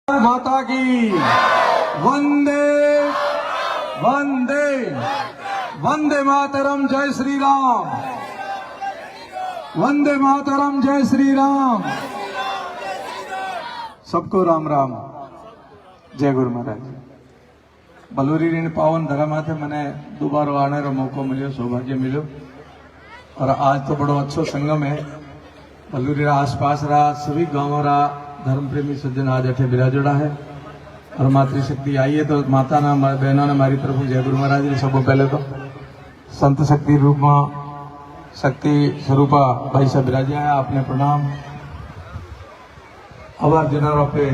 माता की वंदे वंदे वंदे मातरम, जय श्री राम। वंदे मातरम, जय श्री राम। सबको राम राम, जय गुरु महाराज। बलूरी ऋण पावन धरा माथे मैंने दोबारा आने का मौका मिलो, सौभाग्य मिलो। और आज तो बड़ो अच्छो संगम है। बलूरी आसपास रहा सभी गांव रहा धर्म प्रेमी सज्जन आज अठे बिराजोड़ा है। और मातृशक्ति आई है तो माता ना बहनों ने मारी तरफ जय गुरु महाराज ने सबको पहले तो संत शक्ति रूप में शक्ति स्वरूपा भाई साहब बिराजा है। आपने प्रणाम। आवाज जनावर पे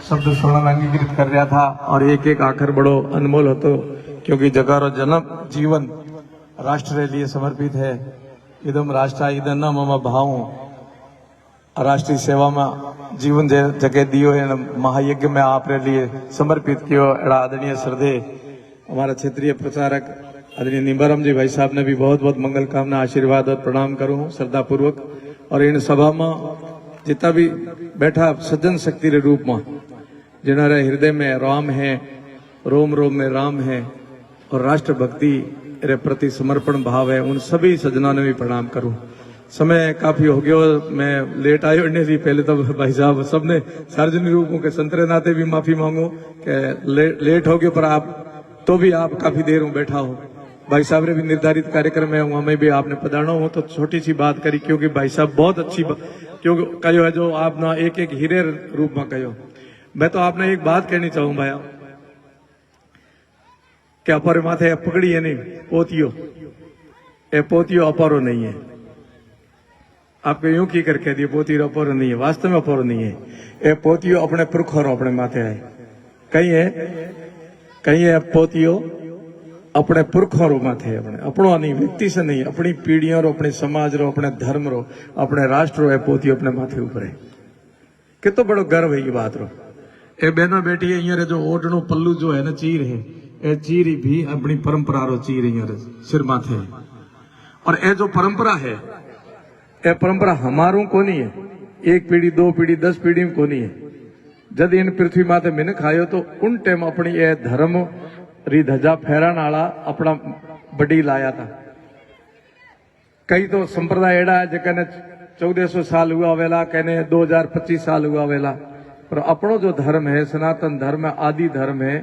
शब्द सुनना अंगीकृत कर रहा था और एक एक आखिर बड़ो अनमोल हो तो, क्योंकि जगारो जन्म जीवन राष्ट्र के लिए समर्पित है। इदम राष्ट्र इधर न मम भाव, राष्ट्रीय सेवा में जीवन जगह दियो है, महायज्ञ में आपने लिए समर्पित कियो। एड़ा आदरणीय श्रद्धे हमारा क्षेत्रीय प्रचारक आदरणीय निम्बाराम जी भाई साहब ने भी बहुत बहुत मंगल कामना आशीर्वाद और प्रणाम करूं श्रद्धा पूर्वक। और इन सभा में जितना भी बैठा सज्जन शक्ति के रूप में जिन्होंने हृदय में राम है, रोम रोम में राम है और राष्ट्र भक्ति रे प्रति समर्पण भाव है, उन सभी सज्जनों ने भी प्रणाम करूं। समय काफी हो गया, मैं लेट आयो नहीं पहले तो भाई साहब सबने सार्वजनिक रूपों के संतरे नाते भी माफी मांगो कि लेट हो गया, पर आप तो भी आप काफी देर में बैठा हो। भाई साहब ने भी निर्धारित कार्यक्रम है, वहां में भी आपने पधारना हो तो छोटी सी बात करी, क्योंकि भाई साहब बहुत अच्छी क्योंकि कहो है जो आप ना एक एक हीरे रूप में कहो। मैं तो आपने एक बात कहनी चाहूं भाई, क्या अपर माथे पकड़ी है नहीं पोतियो, ए पोतियो अपारो नहीं है। आपको यूं की कर कह दिए पोती अपोरो नहीं है, वास्तव में अपोरो नहीं है। ए पोतियो अपने पुरखों अपने माथे है। कहीं है पोतियो अपने पुरखों रो माथे अपने अपनो नहीं, व्यक्ति से नहीं, अपनी पीढ़ियों रो, अपने समाज रो, अपने धर्म रो, अपने राष्ट्र रो, पोतियो अपने माथे ऊपर है। कितो बड़ो गर्व है ये बात रो। ए बहना बेटी है जो ओढ़नो पल्लू जो है ना चीर है, ए चीर भी अपनी परंपरा रो चीर सिर माथे है। और ए जो परंपरा है, ये परंपरा हमारू को नहीं है, एक पीढ़ी 2 पीढ़ी 10 पीढ़ी में को नहीं है। जब इन पृथ्वी माते मिनख आयो तो उन टाइम अपनी ये धर्म री ध्वजा फहरान आला अपना बड़ी लाया था। कई तो संप्रदाय एड़ा है जने 1400 साल हुआ वेला, कहने 2025 साल हुआ वेला, पर अपनो जो धर्म है सनातन धर्म है, आदि धर्म है,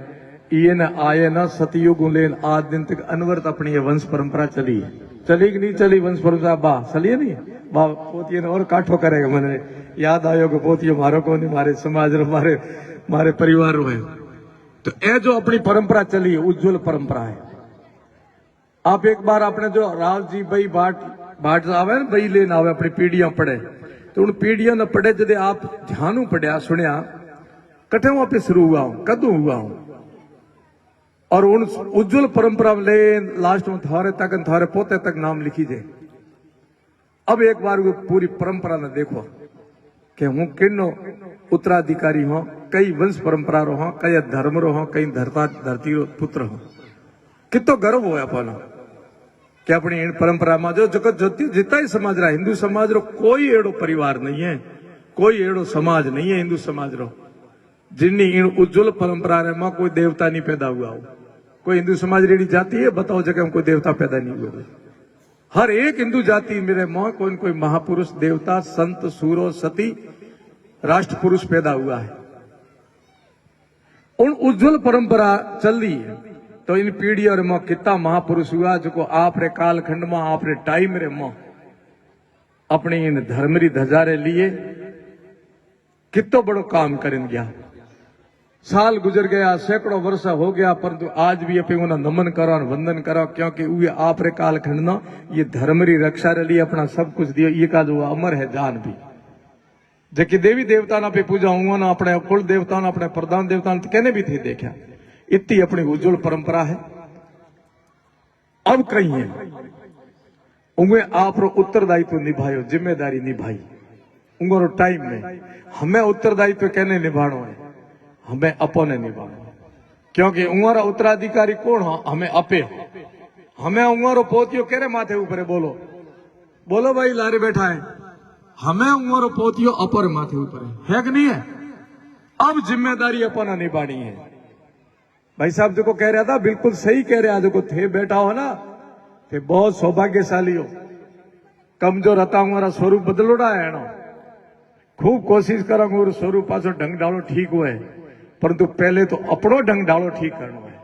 ये न आये न सतयुग लेन आज दिन तक अनवरत अपनी ये वंश परंपरा चली है। चली कि नहीं चली वंश परंपरा? बा चलिए नहीं बा पोतिये ने और काठो करेगा। मैंने याद आयो कि पोतियो मारो को नहीं, मारे समाज रो, मारे परिवार रो है। तो ये जो अपनी परंपरा चली है उज्जवल परंपरा है। आप एक बार अपने जो राव जी भाई बाट आवे ना भाई लेन आवे अपनी पीढ़ियां पढ़े, तो उन पीढ़ियों ने पढ़े जदे आप ध्यान पढ़िया सुनिया कटे वहां पे शुरू हुआ हूं, कदू हुआ हूं, और उन उज्जवल परंपरा ले लास्ट में थारे पोते तक नाम लिखी जाए। अब एक बार वो पूरी परंपरा ने देखो कि हूं किन्नो उत्तराधिकारी हो, कई वंश परंपरा रो हो, कई धर्म रो हो, कई धरती रो पुत्र हो। कितो गर्व हो अपन कि अपनी इन परंपरा में जो जगत ज्योति जितना ही समाज रहा, हिंदू समाज रो कोई एड़ो परिवार नहीं है, कोई एड़ो समाज नहीं है हिंदू समाज रो जिन्नी इन उज्जवल परंपरा में कोई देवता नहीं पैदा हुआ हो। कोई हिंदू समाज रेडी जाती है बताओ जगह में कोई देवता पैदा नहीं हुआ। हर एक हिंदू जाति मेरे मां कोई न कोई महापुरुष, देवता, संत, सूरो, सती, राष्ट्र पुरुष पैदा हुआ है। उन उज्जवल परंपरा चल रही है तो इन पीढ़ी और मां कितना महापुरुष हुआ जो आप रे कालखंड में आप रे टाइम रे मां अपनी इन धर्मरी ध्वजा रे लिए कितो बड़ो काम करें गया। साल गुजर गया, सैकड़ों वर्ष हो गया, परंतु आज भी अपने उन्हें नमन करो और वंदन करो, क्योंकि वे आप रे कालखंड न ये धर्म री रक्षा रे लिए अपना सब कुछ दियो। ये का जो अमर है जान भी जबकि देवी देवता ना पे पूजा हुआ ना, अपने कुल देवता ना, अपने प्रधान देवता ने कहने भी थे देखा। इतनी अपनी उज्जवल परंपरा है। अब कहीं है उन्हें आप रो उत्तरदायित्व निभायो, जिम्मेदारी निभाई उंगो टाइम में। हमें उत्तरदायित्व कहने निभानो है, हमें अपने निभाना, क्योंकि उंगारा उत्तराधिकारी कौन हो? हमें अपे हमें उंगारो पोतियो केरे माथे ऊपर है। बोलो बोलो भाई लारे बैठा है, हमें उंगारो पोतियो अपर माथे ऊपर है कि नहीं है? अब जिम्मेदारी अपना निभानी है। भाई साहब जो को कह रहा था बिल्कुल सही कह रहे, जो को थे बैठा हो ना थे बहुत सौभाग्यशाली हो। कमजोर था हमारा स्वरूप बदलोड़ा है ना, खूब कोशिश करूंगा और स्वरूप पासो ढंग डालो ठीक हुए, परंतु पहले तो अपनो ढंग डालो ठीक करना है।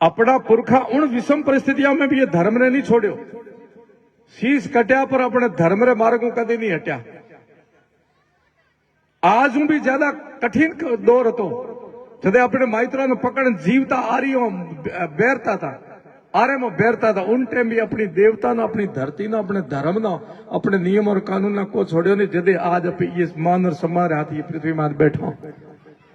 अपना पुरखा उन विषम परिस्थितियों में भी ये धर्म ने नहीं छोड़ो, शीश कट्या पर अपने धर्म रे मार्ग कदे नहीं हट्या। आज भी ज्यादा कठिन दौर હતો, जदे अपने माइत्रा ने पकड़ जीवता आरियों बैरता था, आरे में बैरता था, उन टाइम भी अपनी देवता ना, अपनी धरती ना, अपने धर्म ना, अपने नियम और कानून ना को छोड़ो नहीं। जदे आज अपनी ये मान और सम्मान हाथी ये पृथ्वी मात बैठो,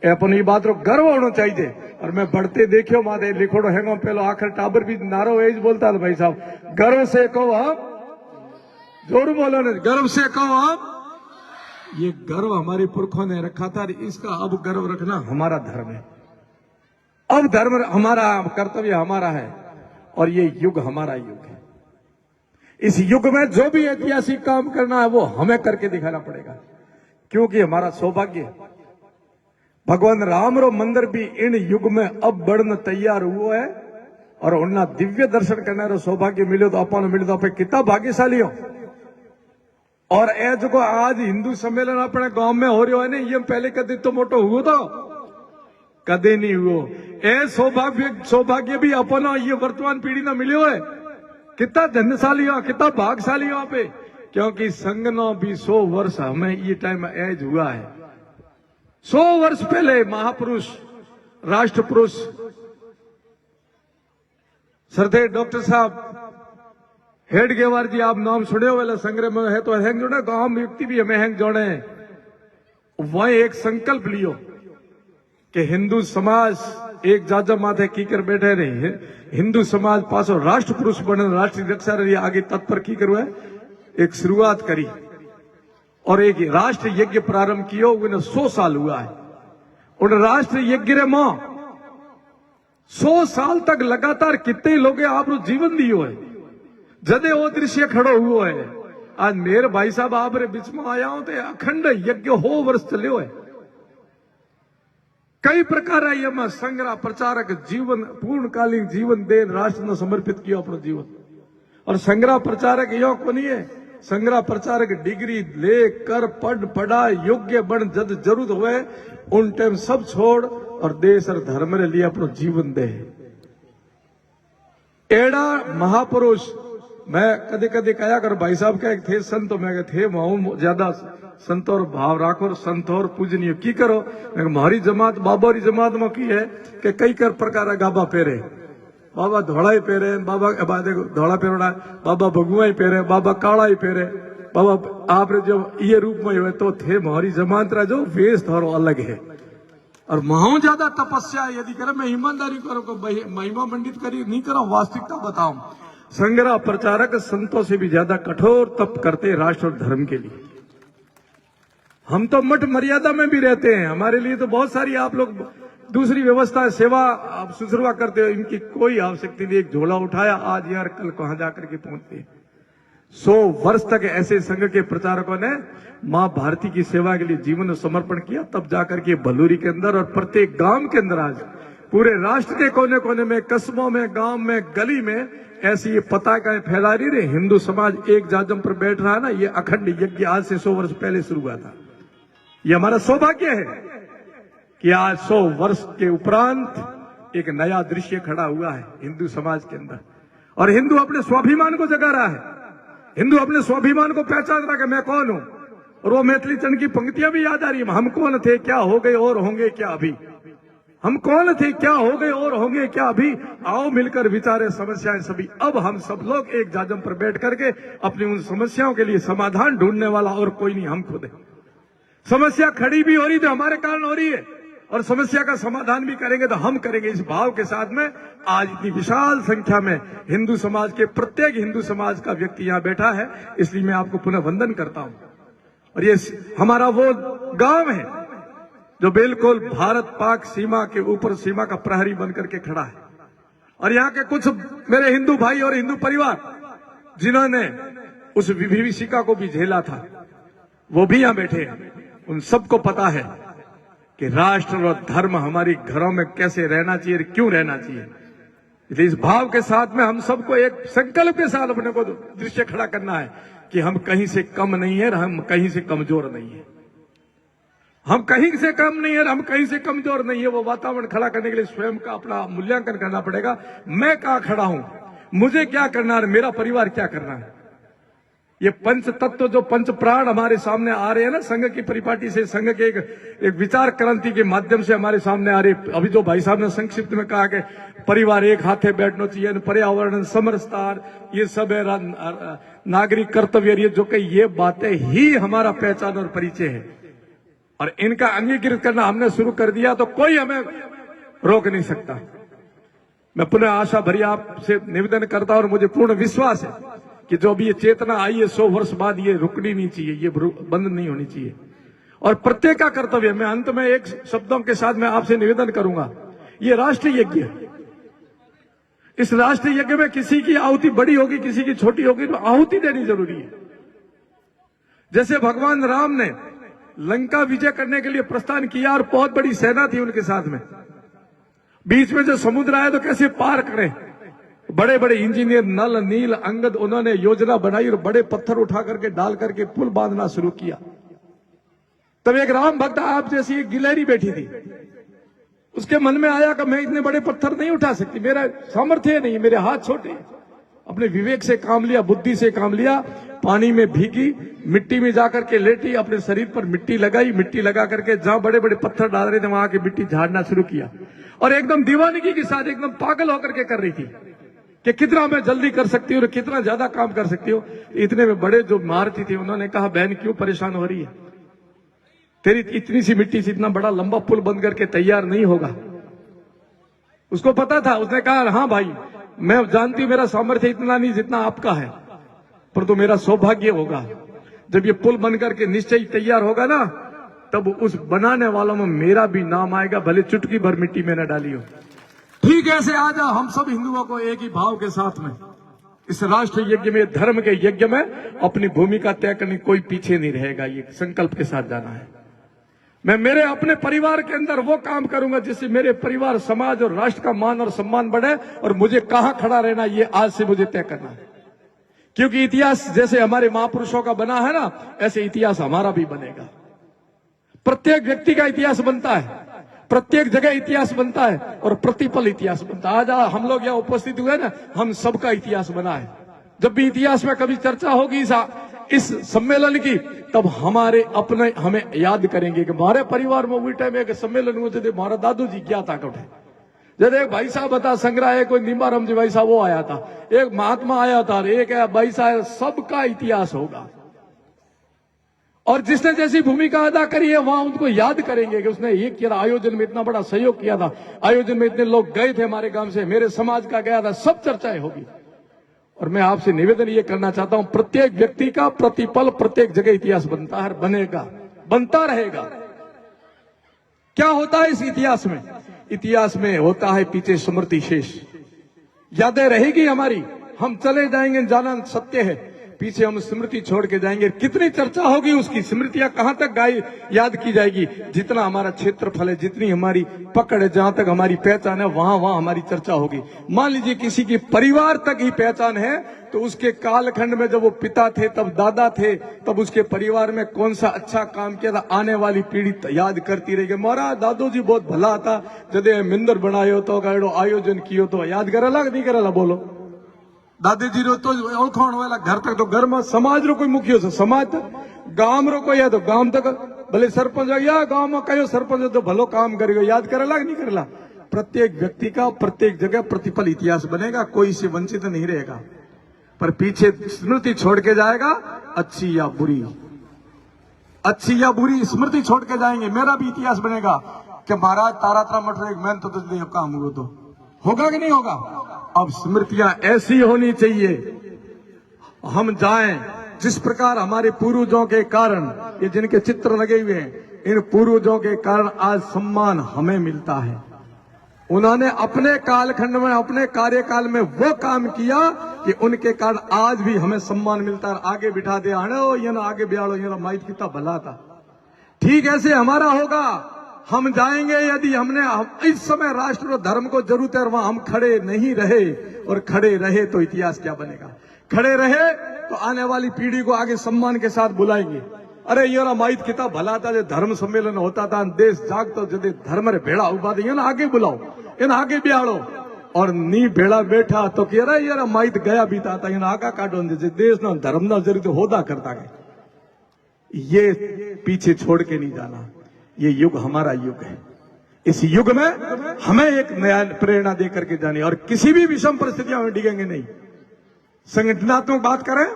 अपन ये बात रो गर्व होना चाहिए। और मैं बढ़ते देखियो माते लिखोड़ो हैंगो पहलो आखिर टाबर भी नारो एज बोलता था, भाई साहब गर्व से कहो आप, जोर बोलो ने, गर्व से कहो आप। ये गर्व हमारे पुरखों ने रखा था, इसका अब गर्व रखना हमारा धर्म है। अब धर्म हमारा, कर्तव्य हमारा है और ये युग हमारा युग है। इस युग में जो भी ऐतिहासिक काम करना है वो हमें करके दिखाना पड़ेगा, क्योंकि हमारा सौभाग्य है। भगवान राम रो मंदिर भी इन युग में अब बढ़ने तैयार हुआ है और उनका दिव्य दर्शन करने रो सौभाग्य मिलो तो अपन मिले तो आप कितना भाग्यशाली हो। और ए जो आज हिंदू सम्मेलन अपने गांव में हो रहा है ना, ये पहले कदे तो मोटो हुआ था, कदे नहीं हुआ। ए सौभाग्य भी अपना ये वर्तमान पीढ़ी ना मिलो है। कितना धन्यशाली हो, कितना भागशाली हो पे, क्योंकि संघ नो भी 100 वर्ष हमें ये टाइम एज हुआ है। 100 वर्ष पहले महापुरुष राष्ट्र पुरुष सरदार डॉक्टर साहब हेडगेवार जी, आप नाम सुने हो वाला संग्रह में है तो हैंग जोड़े, गांव व्यक्ति भी हमें हैंग जोड़े। वह एक संकल्प लियो कि हिंदू समाज एक जाजा माथे की कर बैठे रहे, हिंदू समाज पासो राष्ट्र पुरुष बने, राष्ट्रीय रक्षा रही आगे तत्पर की करो है। एक शुरुआत करी और एक राष्ट्र यज्ञ प्रारंभ किया, उन्हें 100 साल हुआ है। उन राष्ट्र यज्ञ रे मां 100 साल तक लगातार कितने लोग आप जीवन दियो है, जदे वो दृश्य खड़ो हुआ है। आज मेरे भाई साहब आप रे बीच में आया हूं तो अखंड यज्ञ हो वर्ष चलो है। कई प्रकार है संग्रह प्रचारक जीवन, पूर्णकालीन जीवन दे राष्ट्र ने समर्पित किया अपना जीवन। और संग्रह प्रचारक यो को नहीं है, संग्रह प्रचारक डिग्री ले कर पढ़ा योग्य बन जद जरूरत हुए उन टाइम सब छोड़ और देश और धर्म रे लिए अपना जीवन दे। एड़ा महापुरुष मैं कदे कदे कया कर, भाई साहब क्या थे संत, मैं थे वहां ज्यादा संत और भाव राखो, संत और पूजनीय की करो। हमारी जमात बाबोरी जमात में की है कि कई कर प्रकार गाबा पहरे, बाबा धोड़ा ही पहरे, बाबा धोड़ा पहरोड़ा, बाबा भगुआ ही पहरे, बाबा काला ही पहरे, बाबा आप जो ये रूप में हुए तो थे हमारी जमात रा जो वेश थोड़ा अलग है। और वहां ज्यादा तपस्या यदि करे, मैं ईमानदारी करो, महिमा मंडित करी नहीं करो, वास्तविकता बताऊं। संग्रह प्रचारक संतों से भी ज्यादा कठोर तप करते राष्ट्र और धर्म के लिए। हम तो मठ मर्यादा में भी रहते हैं, हमारे लिए तो बहुत सारी आप लोग दूसरी व्यवस्था सेवा आप शुश्रूषा करते हो, इनकी कोई आवश्यकता नहीं। एक झोला उठाया आज यार कल कहां जाकर के पहुंचते। 100 वर्ष तक ऐसे संघ के प्रचारकों ने मां भारती की सेवा के लिए जीवन समर्पण किया, तब जाकर के भलूरी के अंदर और प्रत्येक गांव के अंदर आज पूरे राष्ट्र के कोने कोने में, कस्बों में, गांव में, गली में ऐसी ये पताकाएं फैला रही रहे। हिंदू समाज एक जाजम पर बैठ रहा है ना, ये अखंड यज्ञ आज से 100 वर्ष पहले शुरू हुआ था। ये हमारा सौभाग्य है कि आज 100 वर्ष के उपरांत एक नया दृश्य खड़ा हुआ है हिंदू समाज के अंदर। और हिंदू अपने स्वाभिमान को जगा रहा है, हिंदू अपने स्वाभिमान को पहचान रहा है कि मैं कौन हूं। और वो मैथिली चंद की पंक्तियां भी याद आ रही है, हम कौन थे, क्या हो गए और होंगे क्या अभी। हम कौन थे, क्या हो गए और होंगे क्या अभी। आओ मिलकर विचारे समस्याएं सभी। अब हम सब लोग एक जाजम पर बैठ करके अपनी उन समस्याओं के लिए समाधान ढूंढने वाला और कोई नहीं, हम खुद है। समस्या खड़ी भी हो रही तो हमारे कारण हो रही है, और समस्या का समाधान भी करेंगे तो हम करेंगे। इस भाव के साथ में आज इतनी विशाल संख्या में हिंदू समाज के, प्रत्येक हिंदू समाज का व्यक्ति यहाँ बैठा है, इसलिए मैं आपको पुनः वंदन करता हूं। और ये हमारा वो गांव है जो बिल्कुल भारत पाक सीमा के ऊपर सीमा का प्रहरी बनकर के खड़ा है। और यहाँ के कुछ मेरे हिंदू भाई और हिंदू परिवार जिन्होंने उस विभीषिका को भी झेला था, वो भी यहाँ बैठे हैं। उन सबको पता है कि राष्ट्र और धर्म हमारी घरों में कैसे रहना चाहिए, क्यों रहना चाहिए। इसलिए इस भाव के साथ में हम सबको एक संकल्प के साथ अपने को दृश्य खड़ा करना है कि हम कहीं से कम नहीं है, हम कहीं से कमजोर नहीं है। हम कहीं से कम नहीं है, हम कहीं से कमजोर नहीं है। वो वातावरण खड़ा करने के लिए स्वयं का अपना मूल्यांकन करना पड़ेगा। मैं कहां खड़ा हूं, मुझे क्या करना है, मेरा परिवार क्या करना है। ये पंच तत्व जो पंच प्राण हमारे सामने आ रहे हैं ना, संघ की परिपाटी से, संघ के एक विचार क्रांति के माध्यम से हमारे सामने आ रहे। अभी जो भाई साहब ने संक्षिप्त में कहा कि परिवार एक हाथे बैठना चाहिए, पर्यावरण समरसतार, ये सब है नागरिक कर्तव्य, ये जो कि ये बातें ही हमारा पहचान और परिचय है। और इनका अंगीकृत करना हमने शुरू कर दिया तो कोई हमें रोक नहीं सकता। मैं पुनः आशा भरी आपसे निवेदन करता हूं और मुझे पूर्ण विश्वास है कि जो भी ये चेतना आई है 100 वर्ष बाद, ये रुकनी नहीं चाहिए, ये बंद नहीं होनी चाहिए। और प्रत्येक का कर्तव्य, मैं अंत में एक शब्दों के साथ मैं आपसे निवेदन करूंगा, ये राष्ट्रीय यज्ञ है। इस राष्ट्रीय यज्ञ में किसी की आहुति बड़ी होगी, किसी की छोटी होगी, तो आहुति देनी जरूरी है। जैसे भगवान राम ने लंका विजय करने के लिए प्रस्थान किया और बहुत बड़ी सेना थी उनके साथ में, बीच में जो समुद्र आया तो कैसे पार करें। बड़े बड़े इंजीनियर नल नील अंगद, उन्होंने योजना बनाई और बड़े पत्थर उठा करके डाल करके पुल बांधना शुरू किया। तब एक राम भक्त आप जैसी एक गिलहरी बैठी थी, उसके मन में आया कि मैं इतने बड़े पत्थर नहीं उठा सकती, मेरा सामर्थ्य नहीं, मेरे हाथ छोटे। अपने विवेक से काम लिया, बुद्धि से काम लिया, पानी में भीगी, मिट्टी में जाकर के लेटी, अपने शरीर पर मिट्टी लगाई, मिट्टी लगा करके जहां बड़े बड़े पत्थर डाल रहे थे वहां की मिट्टी झाड़ना शुरू किया। और एकदम दीवानगी के साथ, एकदम पागल होकर के कर रही थी कि कितना मैं जल्दी कर सकती हूँ और कितना ज्यादा काम कर सकती हूँ। इतने में बड़े जो मारती थी उन्होंने कहा, बहन क्यों परेशान हो रही है, तेरी इतनी सी मिट्टी से इतना बड़ा लंबा पुल बन करके तैयार नहीं होगा। उसको पता था, उसने कहा हाँ भाई, मैं जानती हूं मेरा सामर्थ्य इतना नहीं जितना आपका है, पर तो मेरा सौभाग्य होगा जब ये पुल बन करके निश्चय तैयार होगा ना, तब उस बनाने वालों में मेरा भी नाम आएगा, भले चुटकी भर मिट्टी में न डाली हो। ठीक है, ऐसे आज हम सब हिंदुओं को एक ही भाव के साथ में इस राष्ट्र यज्ञ में, धर्म के यज्ञ में अपनी भूमिका तय करने, कोई पीछे नहीं रहेगा, ये संकल्प के साथ जाना है। मैं मेरे अपने परिवार के अंदर वो काम करूंगा जिससे मेरे परिवार, समाज और राष्ट्र का मान और सम्मान बढ़े, और मुझे कहां खड़ा रहना ये आज से मुझे तय करना है। क्योंकि इतिहास जैसे हमारे महापुरुषों का बना है ना, ऐसे इतिहास हमारा भी बनेगा। प्रत्येक व्यक्ति का इतिहास बनता है, प्रत्येक जगह इतिहास बनता है और प्रतिपल इतिहास बनता है। आज हम लोग यहाँ उपस्थित हुए ना, हम सबका इतिहास बना है। जब भी इतिहास में कभी चर्चा होगी इस सम्मेलन की, तब हमारे अपने हमें याद करेंगे कि हमारे परिवार में उसी टाइम एक सम्मेलन हुए थे, हमारा दादू जी क्या था कटे। जैसे एक भाई साहब बता संग्रह, कोई निम्बाराम जी भाई साहब वो आया था, एक महात्मा आया था, एक भाई साहब, सबका इतिहास होगा। और जिसने जैसी भूमिका अदा करी है वहां उनको याद करेंगे कि उसने ये किया, आयोजन में इतना बड़ा सहयोग किया था, आयोजन में इतने लोग गए थे हमारे गांव से, मेरे समाज का गया था, सब चर्चाएं होगी। और मैं आपसे निवेदन ये करना चाहता हूं, प्रत्येक व्यक्ति का प्रतिपल प्रत्येक जगह इतिहास बनता है, बनेगा, बनता रहेगा। क्या होता है इस इतिहास में? इतिहास में होता है पीछे स्मृति शेष, यादें रहेगी हमारी, हम चले जाएंगे, जाना सत्य है, पीछे हम स्मृति छोड़ के जाएंगे। कितनी चर्चा होगी उसकी, स्मृतियां कहां तक याद की जाएगी, जितना हमारा क्षेत्रफल है, जितनी हमारी पकड़ है, जहां तक हमारी पहचान है, वहां हमारी चर्चा होगी। मान लीजिए किसी की परिवार तक ही पहचान है, तो उसके कालखंड में जब वो पिता थे, तब दादा थे, तब उसके परिवार में कौन सा अच्छा काम किया था, आने वाली पीढ़ी याद करती रहेगी। मोरा दादू जी बहुत भला था, जदे मंदिर बनायो तो आयोजन कियो तो याद करेला नहीं करेला, बोलो दादाजी रो तो ओळखाण वाला घर तक, तो घर में समाज रो कोई मुखियो से समाज तक, गांव रो कोई है तो गांव तक, भले सरपंच या गांव में कयो सरपंच तो भलो काम करेगा, याद करेला नहीं करेला। प्रत्येक व्यक्ति का प्रत्येक जगह प्रतिपल इतिहास बनेगा, कोई से वंचित नहीं रहेगा, पर पीछे स्मृति छोड़ के जाएगा, अच्छी या बुरी, अच्छी या बुरी स्मृति छोड़ के जाएंगे। मेरा भी इतिहास बनेगा कि महाराज तारात्रा मठ एक मैं तो काम हुआ, तो होगा कि नहीं होगा। अब स्मृतियां ऐसी होनी चाहिए, हम जाएं जिस प्रकार हमारे पूर्वजों के कारण, ये जिनके चित्र लगे हुए हैं, इन पूर्वजों के कारण आज सम्मान हमें मिलता है। उन्होंने अपने कालखंड में, अपने कार्यकाल में वो काम किया कि उनके कारण आज भी हमें सम्मान मिलता है। आगे बिठा दे, आगे बिहाड़ो, ये माइट कितना भला था। ठीक ऐसे हमारा होगा, हम जाएंगे यदि इस समय राष्ट्र और धर्म को जरूरत है और वहां हम खड़े नहीं रहे, और खड़े रहे तो इतिहास क्या बनेगा? खड़े रहे तो आने वाली पीढ़ी को आगे सम्मान के साथ बुलाएंगे। अरे यार माइत किताब भला था, जो धर्म सम्मेलन होता था, देश जाग तो जदे धर्म रे भेड़ा उबा दे ना आगे बुलाओ, इन आगे बिहाड़ो, और नी भेड़ा बैठा तो कह रहा यार माइत गया बीता था, इन आगा काटो देश ना धर्म ना जरूर होदा करता है। ये पीछे छोड़ के नहीं जाना, ये युग हमारा युग है। इस युग में हमें एक नया प्रेरणा दे करके जानी, और किसी भी विषम परिस्थितियों में डिगेंगे नहीं। संगठनात्मक बात करें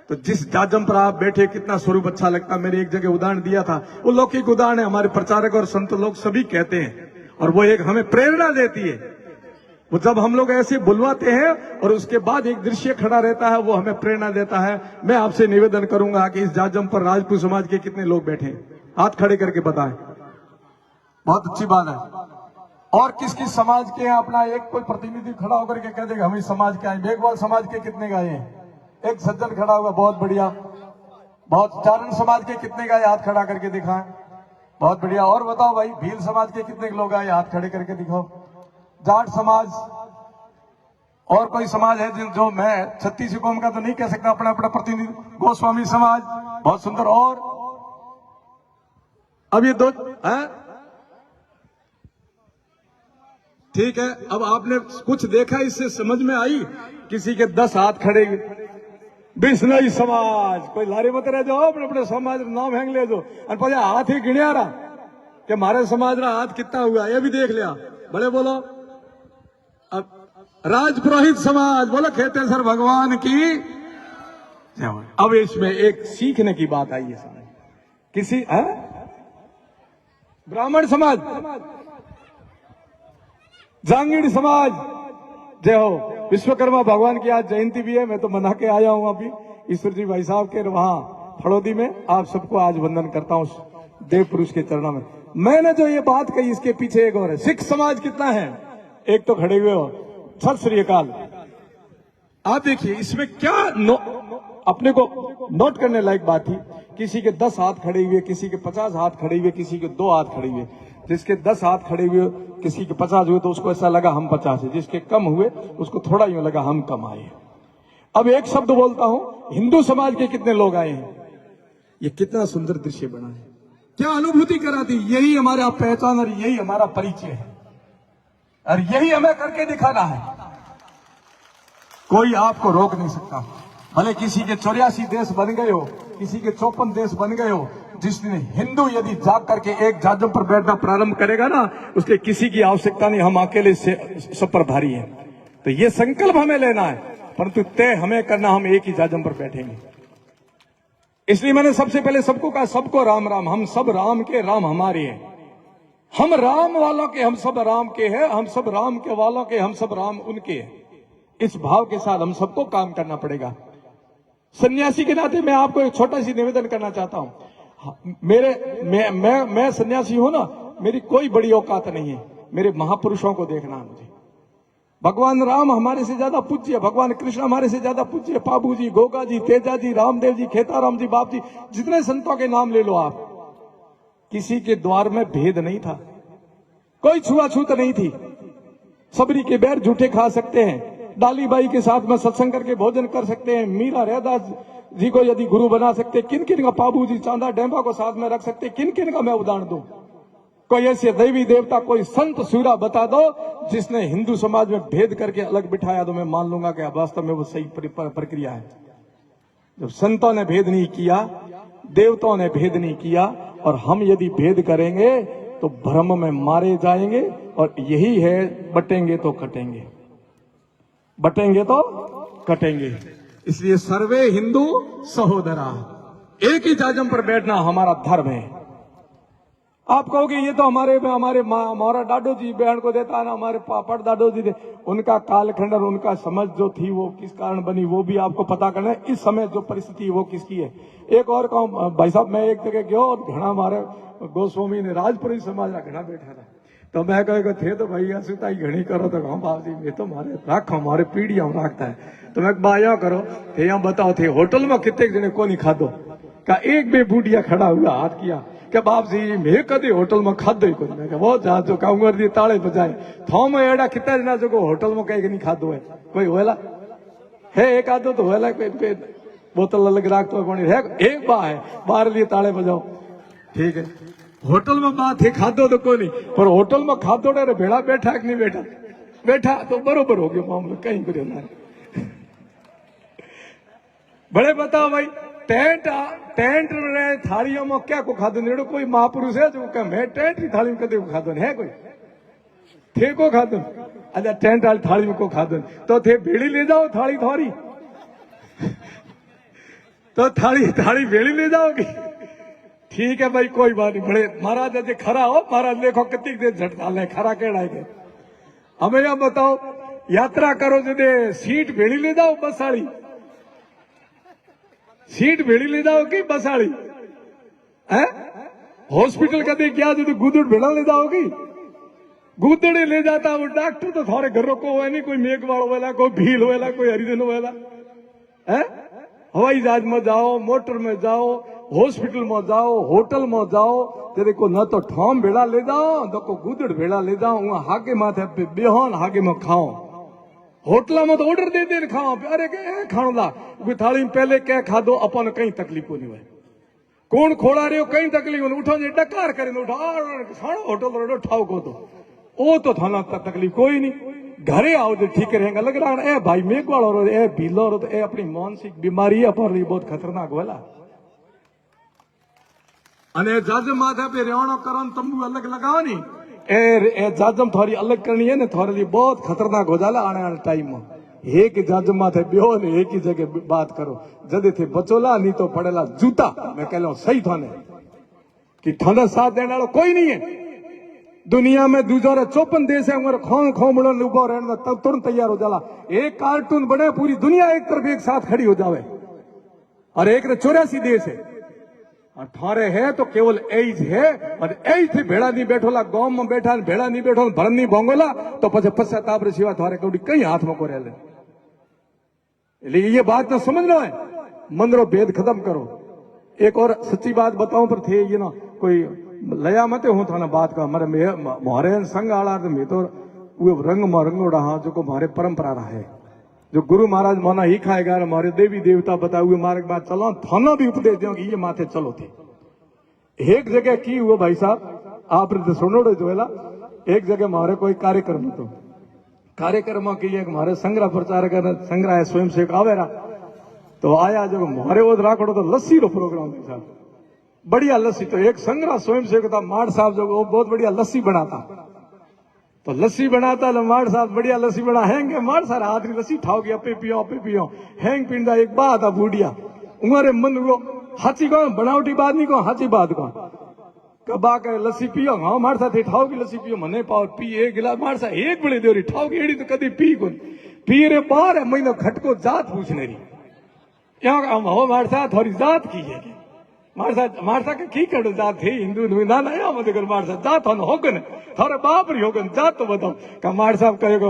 तो जिस जाजम पर आप बैठे कितना स्वरूप अच्छा लगता। मैंने एक जगह उदाहरण दिया था, वो लौकिक उदाहरण है, हमारे प्रचारक और संत लोग सभी कहते हैं, और वो एक हमें प्रेरणा देती है। वो जब हम लोग ऐसे बुलवाते हैं और उसके बाद एक दृश्य खड़ा रहता है, वो हमें प्रेरणा देता है। मैं आपसे निवेदन करूंगा कि इस जाजम पर राजपूत समाज के कितने लोग बैठे हैं, हाथ खड़े करके बताएं। बहुत अच्छी बात है। और किस किस समाज के हैं, अपना एक कोई प्रतिनिधि खड़ा होकर के कह देगा हम इस समाज के आए। बेगवाल समाज के कितने गए हैं? एक सज्जन खड़ा हुआ, बहुत बढ़िया। बहुत चारण समाज के कितने गए, हाथ खड़ा करके दिखाएं। बहुत बढ़िया। और बताओ भाई, भील समाज के कितने लोग आए, हाथ खड़े करके दिखाओ। जाट समाज, और कोई समाज है जो मैं छत्तीस कौम का तो नहीं कह सकता, अपना अपना प्रतिनिधि। गोस्वामी समाज, बहुत सुंदर। और अब ये दो है, ठीक है। अब आपने कुछ देखा, इससे समझ में आई। किसी के 10 हाथ खड़े, बिश्नोई समाज, कोई लारी मत रह जाओ, अपने अपने समाज नाम हैंग ले जो, और हाथ ही गिणिया रहा कि हमारे समाज का हाथ कितना हुआ, ये भी देख लिया। बड़े बोलो। अब राजपुरोहित समाज, बोलो खेतेश्वर भगवान की। अब इसमें एक सीखने की बात आई है। किसी ब्राह्मण समाज, जांगीड़ समाज, जय हो। विश्वकर्मा भगवान की आज जयंती भी है, मैं तो मना के आया हूं अभी ईश्वर जी भाई साहब के वहां फड़ौदी में। आप सबको आज वंदन करता हूं देव पुरुष के चरणों में। मैंने जो ये बात कही, इसके पीछे एक और है। सिख समाज कितना है? एक तो खड़े हुए हो। सत श्री अकाल। आप देखिए इसमें क्या अपने को नोट करने लायक बात थी। किसी के 10 हाथ खड़े हुए, किसी के 50 हाथ खड़े हुए, किसी के 2 हाथ खड़े हुए। जिसके 10 हाथ खड़े हुए, किसी के 50 हुए तो उसको ऐसा लगा हम 50 है। जिसके कम हुए उसको थोड़ा यूं लगा हम कम आए। अब एक शब्द बोलता हूं, हिंदू समाज के कितने लोग आए हैं? ये कितना सुंदर दृश्य बना है, क्या अनुभूति कराती। यही हमारा पहचान और यही हमारा परिचय है, और यही हमें करके दिखाना है। कोई आपको रोक नहीं सकता। भले किसी के 84 देश बन गए हो, किसी के 54 देश बन गए हो। जिस दिन हिंदू यदि जाग करके एक जाजम पर बैठना प्रारंभ करेगा ना, उसके किसी की आवश्यकता नहीं, हम अकेले से सब पर भारी हैं। तो ये संकल्प हमें लेना है, परंतु तय हमें करना, हम एक ही जाजम पर बैठेंगे। इसलिए मैंने सबसे पहले सबको कहा, सबको राम राम। हम सब राम के, राम हमारे हैं। हम राम वालों के, हम सब राम के हैं। हम सब राम के वालों के, हम सब राम उनके हैं। इस भाव के साथ हम सबको काम करना पड़ेगा। सन्यासी के नाते मैं आपको एक छोटा सी निवेदन करना चाहता हूं। मैं सन्यासी हूं ना, मेरी कोई बड़ी औकात नहीं है। मेरे महापुरुषों को देखना है मुझे। भगवान राम हमारे से ज्यादा पूज्य, भगवान कृष्ण हमारे से ज्यादा पूज्य, पाबू जी, गोगा जी, तेजा जी, रामदेव जी, खेताराम जी, बाप जी, जितने संतों के नाम ले लो आप, किसी के द्वार में भेद नहीं था, कोई छुआछूत नहीं थी। सबरी के बैर झूठे खा सकते हैं, डालीबाई के साथ में सत्संग करके भोजन कर सकते हैं, मीरा रहदास जी को यदि गुरु बना सकते, किन किन का, पाबू जी, चांदा डेंबा को साथ में रख सकते, किन किन का मैं उदाहरण दूं। कोई ऐसे देवी देवता, कोई संत सूरा बता दो जिसने हिंदू समाज में भेद करके अलग बिठाया, तो मैं मान लूंगा कि वास्तव में वो सही प्रक्रिया है। जब संतों ने भेद नहीं किया, देवताओं ने भेद नहीं किया, और हम यदि भेद करेंगे तो भ्रम में मारे जाएंगे। और यही है, बटेंगे तो कटेंगे, बटेंगे तो कटेंगे। इसलिए सर्वे हिंदू सहोदरा, एक ही जाजम पर बैठना हमारा धर्म है। आप कहोगे ये तो हमारा डाडो जी बहन को देता है ना, हमारे पापड़ डाडो जी दे, उनका कालखंड और उनका समझ जो थी वो किस कारण बनी, वो भी आपको पता करना है। इस समय जो परिस्थिति है वो किसकी है। एक और कहूं भाई साहब, मैं एक जगह गया और घना हमारे गोस्वामी ने राजपुरी समाज का घना बैठा था, तो मैं कहेगा थे तो भैया सुताई घनी करो, तो हम बाबू जी ये तो हमारे रख, हमारे पीढ़ियां रखता है, तो मैं बाया करो थे, यहाँ बताओ थे होटल में कितने जने को नहीं खादो का, एक बे बूढ़िया खड़ा हुआ हाथ किया, કે બાપજી મેં કદી હોટલમાં ખાધો કોઈ મેં કે બહુ જાજો કાઉંગર દી તાળે બજાય થોમ એડા कितना जना जो होटल में कहीं नहीं खाधो है कोई होएला है एक आधो तो होएला कोई बोतल अलग राखतो है कोनी है एक बा है बाहर लिए ताले बजाओ ठीक है होटल में बात है खाधो तो कोई नहीं पर होटल में खाधो रे भेड़ा बैठा कि नहीं बैठा बैठा तो बरोबर हो गयो मामलो कहीं करियो ना बड़े बताओ भाई टेंट टेंट रे थालियों में क्या को खाधो नेड़ो कोई महापुरुष है जो कहे मैं टेंट की थाली में कदे को खाधो है कोई थे को खाधो अच्छा टेंट वाली थाली में को खाधो तो थे भेड़ी ले जाओ थाली थोड़ी तो थाली थाली भेड़ी ले जाओगी ठीक है भाई कोई बात नहीं बड़े महाराज अजय खरा हो महाराज देखो कितनी देर झटका ले खरा कहना है हमें यह बताओ यात्रा करो जदे सीट भेड़ी ले जाओ बसाड़ी सीट भेड़ी ले जाओ कि बसाड़ी है हॉस्पिटल कदे क्या जो गुदड़ भेड़ा ले जाओगी गुदड़े ले जाता वो डॉक्टर तो थोड़े घरों को हुआ नहीं कोई मेघवाड़ होएला कोई भील होएला कोई हरिजन होएला है हवाई जहाज में जाओ मोटर में जाओ हॉस्पिटल में जाओ होटल में जाओ तेरे को न तो ठोम भेड़ा ले जाओ न को गुदड़ भेड़ा ले जाओ वहां हागे माथे पे बेहोन हागे में खाओ होटल में तो ऑर्डर दे दे खाओ अरे के खाणो ला कोई थाली में पहले क्या खादो अपन कहीं तकलीफ नहीं हुए कौन खोड़ा रहे हो कहीं तकलीफ नहीं उठो जे डकार करे उठो खाणो होटल रोडो ठाव को तो थाना तकलीफ कोई नहीं घरे आओ तो ठीक रहेगा लग रहा है ए भाई मेघवाड़ हो ए भीलो हो तो ए अपनी मानसिक बीमारी है पर बहुत खतरनाक होला अने जाजम माथे पे रेवणो करो तंबू अलग लगाओ नी ए जाजम थोड़ी अलग करनी है ना थोड़े लिए बहुत खतरनाक हो जाला आने वाले टाइम में एक जाजम माथे ब्यो ने एक ही जगह बात करो जदे थे बचोला नहीं तो पड़ेला जूता मैं कह लो सही थाने कि थाने साथ देने वाला कोई नहीं है दुनिया में 254 देश है उमर खों खोमड़ो उभो रहने तब तुरंत तैयार हो जाला एक कार्टून बने पूरी दुनिया एक तरफ एक साथ खड़ी हो जावे और एक 84 देश है अठारे है तो केवल एज है और एज थी भेड़ा नहीं बैठोला गांव में बैठा भेड़ा नहीं बैठो भरन नहीं भोंगोला तो पछे पश्चाताप रे सिवा थारे कौड़ी कई हाथ में को रहले ये बात तो समझना है मंदरो भेद खत्म करो एक और सच्ची बात बताऊं पर थे ये ना कोई लया मत हूं थाना बात का मारे संग आला मैं तो वो रंग में रंगोड़ा हाँ जो को मारे परंपरा रहा है जो गुरु महाराज माना ही खाएगा हमारे देवी देवता बताए हुए मार्ग बात चलो थाना भी उपदेश दो ये माथे चलो थे एक जगह की हुआ भाई साहब आपने सुनोड़े जो है एक जगह हमारे कोई कार्यक्रम तो कार्यक्रम की हमारे संग्रह प्रचार कर संग्रह स्वयं सेवक आवेरा तो आया जो हमारे वो राखड़ो तो लस्सी रो प्रोग्राम था बढ़िया लस्सी तो एक संग्रह स्वयं सेवक था माड़ साहब जो वो बहुत बढ़िया लस्सी बनाता तो लस्सी बनाता तो माड़ साहब बढ़िया लस्सी बना हैंग माड़ सारा आदमी लस्सी ठाओगी अपे पियो हैंग पींदा एक बात था बूढ़िया उमारे मन वो हाची को बनावटी बात नहीं को हाची बात को कबा करे लस्सी पियो हाँ माड़ साहब ठाओगी लस्सी पियो मने पाओ पी एक गिलास माड़ साहब एक बड़ी देरी ठाओगी एड़ी तो कभी पी को पी रे बार महीना खटको जात पूछने रही यहाँ हो माड़ साहब थोड़ी जात की है मारसा के की कर जात थे हिंदू ना ना या मत कर मारसा जात होन होगन थारे बाप री होगन जात तो बताओ का मार साहब कहेगा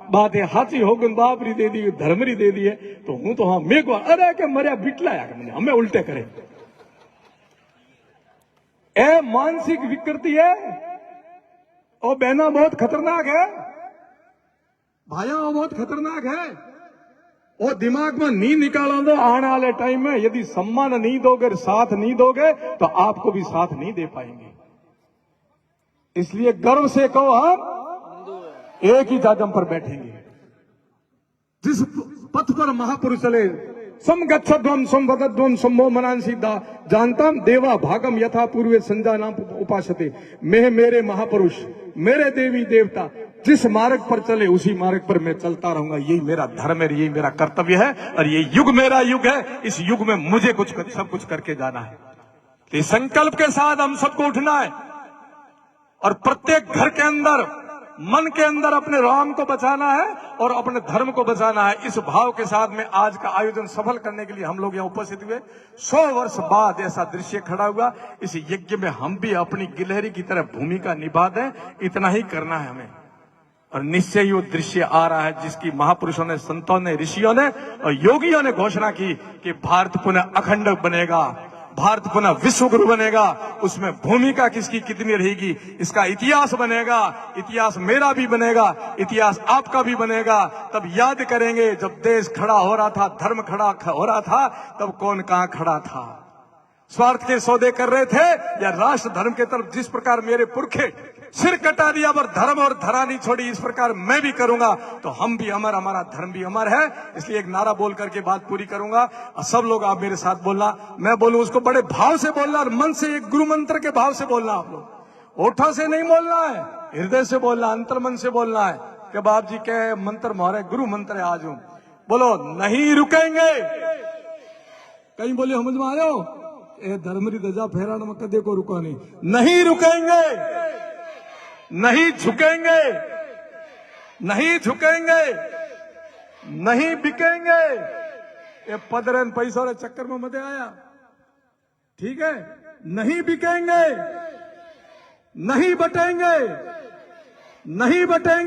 बात है हाची होगन बाप री दे दी धर्म री दे दी है तो हूं तो हाँ मेघ अरे के मरिया बिटलाया हमें उल्टे करे ए मानसिक विकृति है और बहना बहुत खतरनाक है भाइयों बहुत खतरनाक है और दिमाग में नहीं निकालो दो आने वाले टाइम में यदि सम्मान नहीं दोगे साथ नहीं दोगे तो आपको भी साथ नहीं दे पाएंगे इसलिए गर्व से कहो हम एक ही जाजम पर बैठेंगे जिस पथ पर महापुरुष चले सम गच्छध्वम सम वदध्वम सम्मो मनांसी जानता देवा भागम यथा पूर्वे संजा नाम उपासते मैं मेरे महापुरुष मेरे देवी देवता जिस मार्ग पर चले उसी मार्ग पर मैं चलता रहूंगा यही मेरा धर्म है यही मेरा कर्तव्य है और ये युग मेरा युग है इस युग में मुझे सब कुछ करके जाना है तो इस संकल्प के साथ हम सबको उठना है और प्रत्येक घर के अंदर मन के अंदर अपने राम को बचाना है और अपने धर्म को बचाना है इस भाव के साथ में आज का आयोजन सफल करने के लिए हम लोग यहाँ उपस्थित हुए 100 वर्ष बाद ऐसा दृश्य खड़ा हुआ इस यज्ञ में हम भी अपनी गिलहरी की तरह भूमिका निभा दें इतना ही करना है हमें और निश्चय ही वो दृश्य आ रहा है जिसकी महापुरुषों ने संतों ने ऋषियों ने और योगियों ने घोषणा की कि भारत पुनः अखंड बनेगा भारत पुनः विश्व गुरु बनेगा, उसमें भूमिका किसकी कितनी रहेगी, इसका इतिहास बनेगा। इतिहास मेरा भी बनेगा, इतिहास आपका भी बनेगा। तब याद करेंगे जब देश खड़ा हो रहा था, धर्म खड़ा हो रहा था, तब कौन कहां खड़ा था। स्वार्थ के सौदे कर रहे थे या राष्ट्र धर्म के तरफ। जिस प्रकार मेरे पुरखे सिर कटा दिया पर धर्म और धरा नहीं छोड़ी, इस प्रकार मैं भी करूंगा तो हम भी अमर, हमारा धर्म भी अमर है। इसलिए एक नारा बोल करके बात पूरी करूंगा और सब लोग आप मेरे साथ बोलना, मैं बोलूं उसको बड़े भाव से बोलना और मन से, एक गुरु मंत्र के भाव से बोलना। आप लोग ओठों से नहीं बोलना है, हृदय से बोलना, अंतर मन से बोलना है कि बाप जी के मंत्र मोहरे गुरु मंत्र है। आज हूं बोलो नहीं रुकेंगे। कहीं बोले समझ में आयो, ए धर्मरी ध्वजा फहराने में कदे को रुका नहीं। नहीं रुकेंगे, नहीं झुकेंगे, नहीं झुकेंगे, नहीं बिकेंगे। ये पदरन पैसा वाले चक्कर में मत आया, ठीक है। नहीं बिकेंगे, नहीं बटेंगे, नहीं बटेंगे।